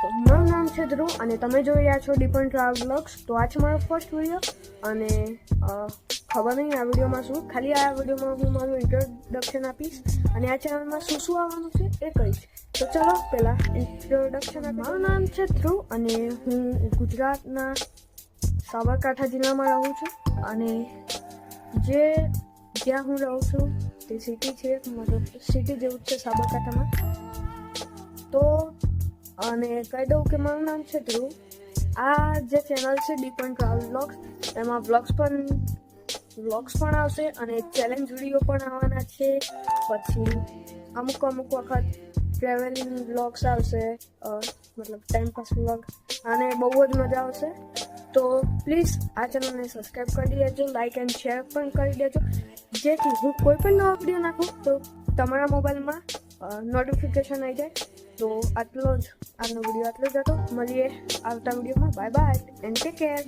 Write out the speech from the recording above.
તો મારું નામ છે ધ્રુવ અને તમે જોઈ રહ્યા છો ડીપન ટ્રાવેલ બ્લોગ્સ. તો આ છે મારો ફર્સ્ટ વિડીયો અને ખબર નહીં આ વિડીયોમાં શું, ખાલી આ વિડીયોમાં હું મારું ઇન્ટ્રોડક્શન આપીશ અને આ ચેનલમાં શું શું આવવાનું છે એ કહીશ. તો ચલો પહેલાં ઇન્ટ્રોડક્શન આપીશ. મારું નામ છે ધ્રુવ અને હું ગુજરાતના સાબરકાંઠા જિલ્લામાં રહું છું અને જ્યાં હું રહું છું તે સિટી છે, મતલબ સિટી જેવું જ છે સાબરકાંઠામાં. તો અને કહી દઉં કે મારું નામ છે ધ્રુવ. આ જે ચેનલ છે ડીપન ટ્રાવેલ બ્લોગ્સ, એમાં વ્લોગ્સ પણ આવશે અને ચેલેન્જ વિડીયો પણ આવવાના છે. પછી અમુક વખત ટ્રાવેલિંગ વ્લોગ્સ આવશે, મતલબ ટાઈમપાસ વ્લોગ, અને બહુ જ મજા આવશે. તો પ્લીઝ આ ચેનલને સબસ્ક્રાઈબ કરી દેજો, લાઇક એન્ડ શેર પણ કરી દેજો, જેથી હું કોઈ પણ નવો વિડીયો નાખું તો તમારા મોબાઈલમાં નોટિફિકેશન આવી જાય. તો આજનો વિડીયો આટલો જ હતો. મળીએ આવતા વિડીયોમાં. Bye bye and take care.